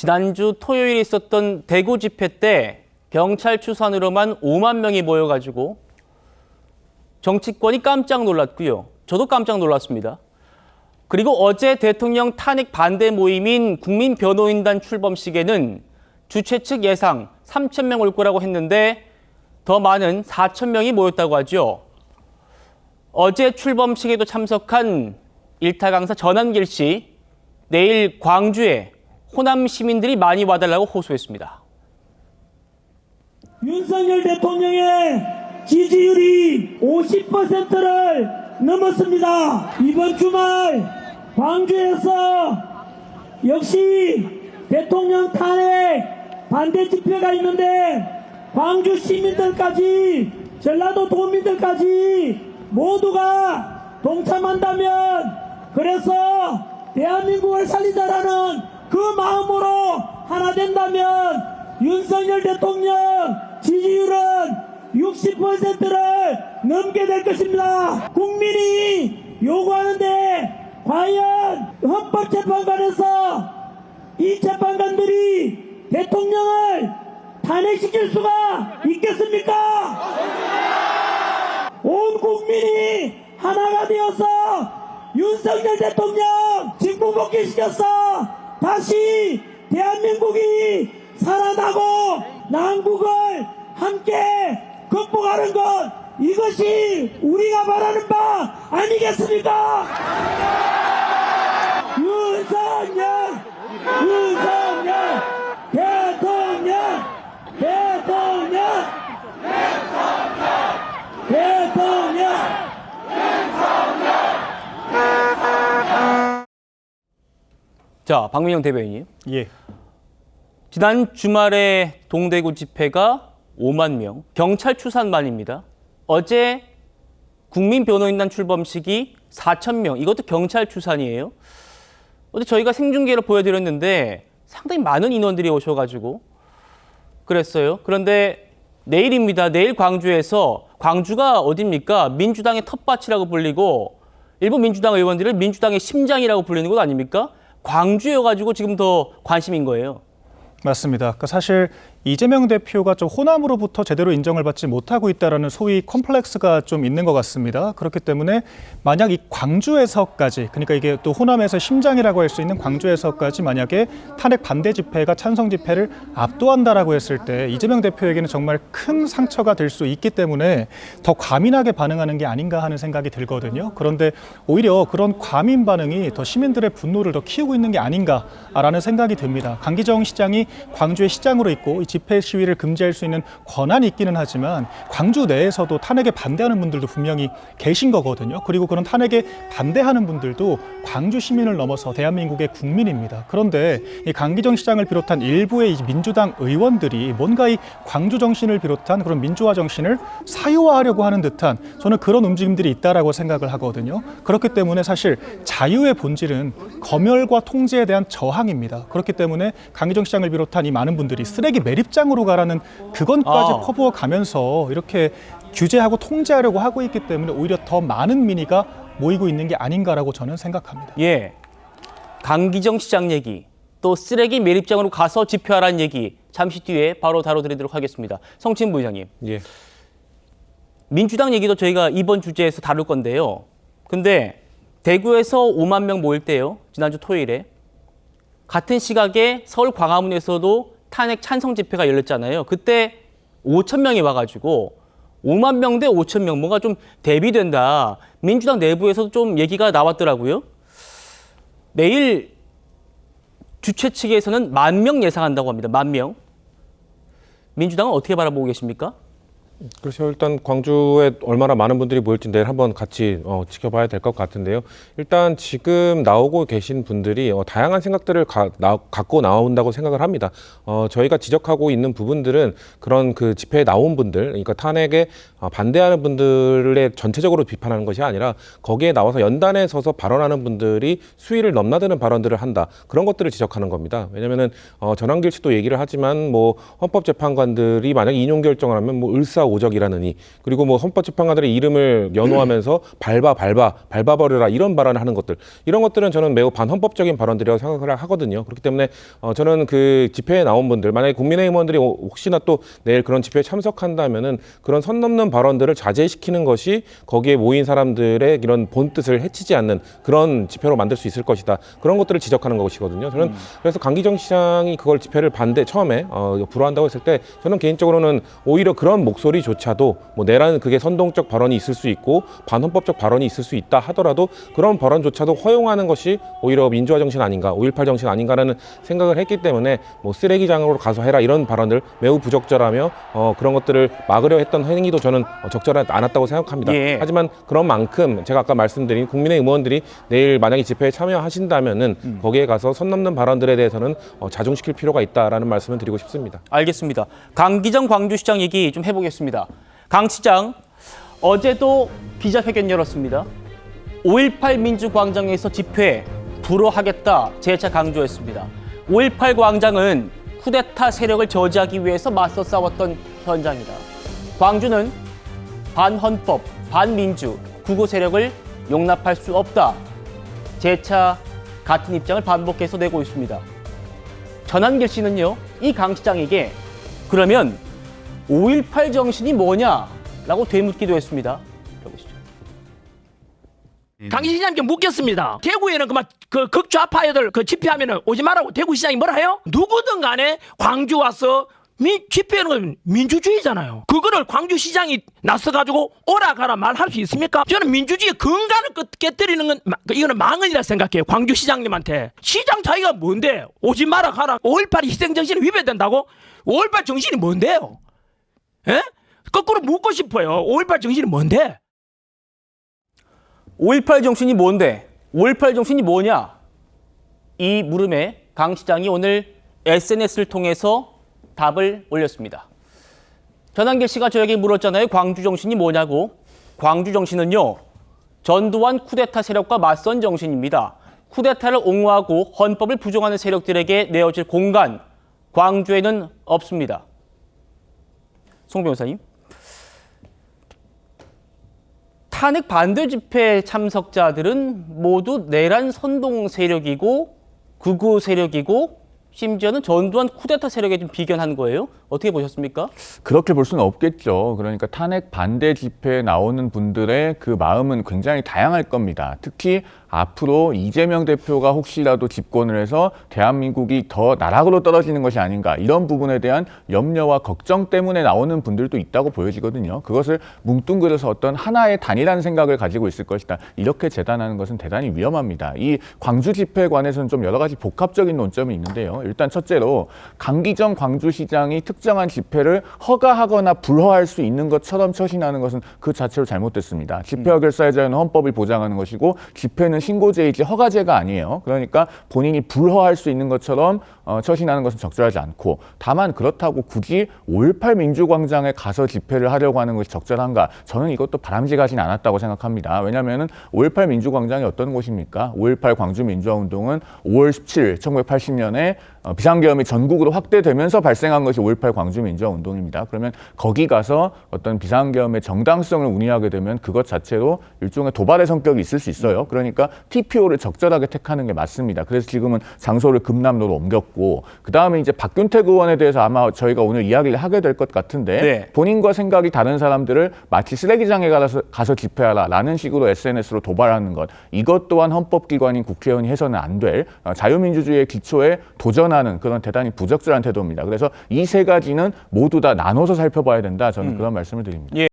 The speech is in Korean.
지난주 토요일에 있었던 대구 집회 때 경찰 추산으로만 5만 명이 모여가지고 정치권이 깜짝 놀랐고요. 저도 깜짝 놀랐습니다. 그리고 어제 대통령 탄핵 반대 모임인 국민변호인단 출범식에는 주최 측 예상 3천 명 올 거라고 했는데 더 많은 4천 명이 모였다고 하죠. 어제 출범식에도 참석한 일타 강사 전한길 씨, 내일 광주에 호남 시민들이 많이 와달라고 호소했습니다. 윤석열 대통령의 지지율이 50%를 넘었습니다. 이번 주말 광주에서 역시 대통령 탄핵 반대 집회가 있는데 광주 시민들까지 전라도 도민들까지 모두가 동참한다면, 그래서 대한민국을 살리자라는 그 마음으로 하나 된다면 윤석열 대통령 지지율은 60%를 넘게 될 것입니다. 국민이 요구하는데 과연 헌법재판관에서 이 재판관들이 대통령을 탄핵시킬 수가 있겠습니까? 온 국민이 하나가 되어서 윤석열 대통령 직무복귀시켜서 다시 대한민국이 살아나고 난국을 함께 극복하는 것, 이것이 우리가 바라는 바 아니겠습니까? 윤석열 대통령 자, 박민영 대변인님. 예. 지난 주말에 동대구 집회가 5만 명, 경찰 추산만입니다. 어제 국민변호인단 출범식이 4천 명, 이것도 경찰 추산이에요. 어제 저희가 생중계로 보여드렸는데 상당히 많은 인원들이 오셔가지고 그랬어요. 그런데 내일입니다. 내일 광주에서, 광주가 어딥니까? 민주당의 텃밭이라고 불리고 일부 민주당 의원들을 민주당의 심장이라고 불리는 것 아닙니까? 광주여가지고 지금 더 관심인 거예요. 맞습니다. 그러니까 사실 이재명 대표가 좀 호남으로부터 제대로 인정을 받지 못하고 있다는 소위 컴플렉스가 좀 있는 것 같습니다. 그렇기 때문에 만약 이 광주에서까지, 그러니까 이게 또 호남에서 심장이라고 할 수 있는 광주에서까지 만약에 탄핵 반대 집회가 찬성 집회를 압도한다라고 했을 때 이재명 대표에게는 정말 큰 상처가 될 수 있기 때문에 더 과민하게 반응하는 게 아닌가 하는 생각이 들거든요. 그런데 오히려 그런 과민 반응이 더 시민들의 분노를 더 키우고 있는 게 아닌가라는 생각이 듭니다. 강기정 시장이 광주의 시장으로 있고 집회 시위를 금지할 수 있는 권한이 있기는 하지만 광주 내에서도 탄핵에 반대하는 분들도 분명히 계신 거거든요. 그리고 그런 탄핵에 반대하는 분들도 광주 시민을 넘어서 대한민국의 국민입니다. 그런데 이 강기정 시장을 비롯한 일부의 민주당 의원들이 뭔가 이 광주 정신을 비롯한 그런 민주화 정신을 사유화하려고 하는 듯한, 저는 그런 움직임들이 있다라고 생각을 하거든요. 그렇기 때문에 사실 자유의 본질은 검열과 통제에 대한 저항입니다. 그렇기 때문에 강기정 시장을 비롯한 이 많은 분들이 쓰레기 매립장으로 가라는 그건까지 퍼부어 가면서 이렇게 규제하고 통제하려고 하고 있기 때문에 오히려 더 많은 민의가 모이고 있는 게 아닌가라고 저는 생각합니다. 예, 강기정 시장 얘기, 또 쓰레기 매립장으로 가서 집회하라는 얘기 잠시 뒤에 바로 다뤄드리도록 하겠습니다. 성진 부의장님. 예. 민주당 얘기도 저희가 이번 주제에서 다룰 건데요. 근데 대구에서 5만 명 모일 때요, 지난주 토요일에 같은 시각에 서울 광화문에서도 탄핵 찬성 집회가 열렸잖아요. 그때 5천 명이 와가지고 5만 명 대 5천 명, 뭔가 좀 대비된다. 민주당 내부에서도 좀 얘기가 나왔더라고요. 내일 주최 측에서는 10,000명 예상한다고 합니다. 10,000명. 민주당은 어떻게 바라보고 계십니까? 그래서 일단 광주에 얼마나 많은 분들이 모일지 내일 한번 같이 지켜봐야 될 것 같은데요. 일단 지금 나오고 계신 분들이 다양한 생각들을 갖고 나온다고 생각을 합니다. 저희가 지적하고 있는 부분들은 그런 그 집회에 나온 분들, 그러니까 탄핵에 반대하는 분들의 전체적으로 비판하는 것이 아니라 거기에 나와서 연단에 서서 발언하는 분들이 수위를 넘나드는 발언들을 한다. 그런 것들을 지적하는 겁니다. 왜냐면은 전한길 씨도 얘기를 하지만 뭐 헌법재판관들이 만약에 인용 결정을 하면 뭐 을사오리 오적이라느니 그리고 뭐 헌법재판관들의 이름을 연호하면서 밟아버려라 이런 발언을 하는 것들 이런 것들은 저는 매우 반헌법적인 발언들이라고 생각을 하거든요. 그렇기 때문에 저는 그 집회에 나온 분들 만약에 국민의힘 의원들이 혹시나 또 내일 그런 집회에 참석한다면은 그런 선 넘는 발언들을 자제시키는 것이 거기에 모인 사람들의 이런 본 뜻을 해치지 않는 그런 집회로 만들 수 있을 것이다. 그런 것들을 지적하는 것이거든요. 저는 그래서 강기정 시장이 그걸 집회를 처음에 불허한다고 했을 때 저는 개인적으로는 오히려 그런 목소리조차도 뭐 내라는 그게 선동적 발언이 있을 수 있고 반헌법적 발언이 있을 수 있다 하더라도 그런 발언조차도 허용하는 것이 오히려 민주화 정신 아닌가, 5.18 정신 아닌가라는 생각을 했기 때문에 뭐 쓰레기장으로 가서 해라 이런 발언들 매우 부적절하며 그런 것들을 막으려 했던 행위도 저는 적절하지 않았다고 생각합니다. 예. 하지만 그런 만큼 제가 아까 말씀드린 국민의힘 의원들이 내일 만약에 집회에 참여하신다면은 거기에 가서 선 넘는 발언들에 대해서는 자중시킬 필요가 있다라는 말씀을 드리고 싶습니다. 알겠습니다. 강기정 광주시장 얘기 좀 해보겠습니다. 강 시장 어제도 기자회견 열었습니다. 5.18 민주광장에서 집회 불허하겠다 재차 강조했습니다. 5.18 광장은 쿠데타 세력을 저지하기 위해서 맞서 싸웠던 현장이다. 광주는 반헌법, 반민주, 구구 세력을 용납할 수 없다. 재차 같은 입장을 반복해서 내고 있습니다. 전한길 씨는요, 이 강 시장에게 그러면 5.18 정신이 뭐냐라고 되묻기도 했습니다. 들어보시죠. 강 시장님께 묻겠습니다. 대구에는 그 극좌파애들 그 집회하면은 오지 말라고 대구시장이 뭐라 해요? 누구든 간에 광주 와서 집회하는 건 민주주의잖아요. 그거를 광주시장이 나서가지고 오라 가라 말할 수 있습니까? 저는 민주주의의 근간을 깨뜨리는 건 이거는 망언이라 생각해요. 광주시장님한테. 시장 자기가 뭔데? 오지 마라 가라. 5.18 희생정신이 위배된다고? 5.18 정신이 뭔데요? 예? 거꾸로 묻고 싶어요. 5.18 정신이 뭔데? 5.18 정신이 뭔데? 5.18 정신이 뭐냐? 이 물음에 강 시장이 오늘 SNS를 통해서 답을 올렸습니다. 전한길 씨가 저에게 물었잖아요. 광주 정신이 뭐냐고. 광주 정신은요, 전두환 쿠데타 세력과 맞선 정신입니다. 쿠데타를 옹호하고 헌법을 부정하는 세력들에게 내어질 공간, 광주에는 없습니다. 송 변호사님. 탄핵 반대 집회 참석자들은 모두 내란 선동 세력이고 극우 세력이고 심지어는 전두환 쿠데타 세력에 좀 비견한 거예요. 어떻게 보셨습니까? 그렇게 볼 수는 없겠죠. 그러니까 탄핵 반대 집회에 나오는 분들의 그 마음은 굉장히 다양할 겁니다. 특히 앞으로 이재명 대표가 혹시라도 집권을 해서 대한민국이 더 나락으로 떨어지는 것이 아닌가 이런 부분에 대한 염려와 걱정 때문에 나오는 분들도 있다고 보여지거든요. 그것을 뭉뚱그려서 어떤 하나의 단일한 생각을 가지고 있을 것이다. 이렇게 재단하는 것은 대단히 위험합니다. 이 광주 집회에 관해서는 좀 여러 가지 복합적인 논점이 있는데요. 일단 첫째로 강기정 광주시장이 특정한 집회를 허가하거나 불허할 수 있는 것처럼 처신하는 것은 그 자체로 잘못됐습니다. 집회결사의 자유는 헌법이 보장하는 것이고 집회는 신고제이지 허가제가 아니에요. 그러니까 본인이 불허할 수 있는 것처럼 처신하는 것은 적절하지 않고 다만 그렇다고 굳이 5.18 민주광장에 가서 집회를 하려고 하는 것이 적절한가? 저는 이것도 바람직하진 않았다고 생각합니다. 왜냐하면 5.18 민주광장이 어떤 곳입니까? 5.18 광주민주화운동은 5월 17일 1980년에 비상계엄이 전국으로 확대되면서 발생한 것이 5.18 광주민주화운동입니다. 그러면 거기 가서 어떤 비상계엄의 정당성을 운운하게 되면 그것 자체로 일종의 도발의 성격이 있을 수 있어요. 그러니까 TPO를 적절하게 택하는 게 맞습니다. 그래서 지금은 장소를 금남로로 옮겼고 그 다음에 이제 박균택 의원에 대해서 아마 저희가 오늘 이야기를 하게 될 것 같은데 네. 본인과 생각이 다른 사람들을 마치 쓰레기장에 가서 집회하라라는 식으로 SNS로 도발하는 것 이것 또한 헌법기관인 국회의원이 해서는 안 될 자유민주주의의 기초에 도전하는 그런 대단히 부적절한 태도입니다. 그래서 이 세 가지는 모두 다 나눠서 살펴봐야 된다. 저는 그런 말씀을 드립니다. 예.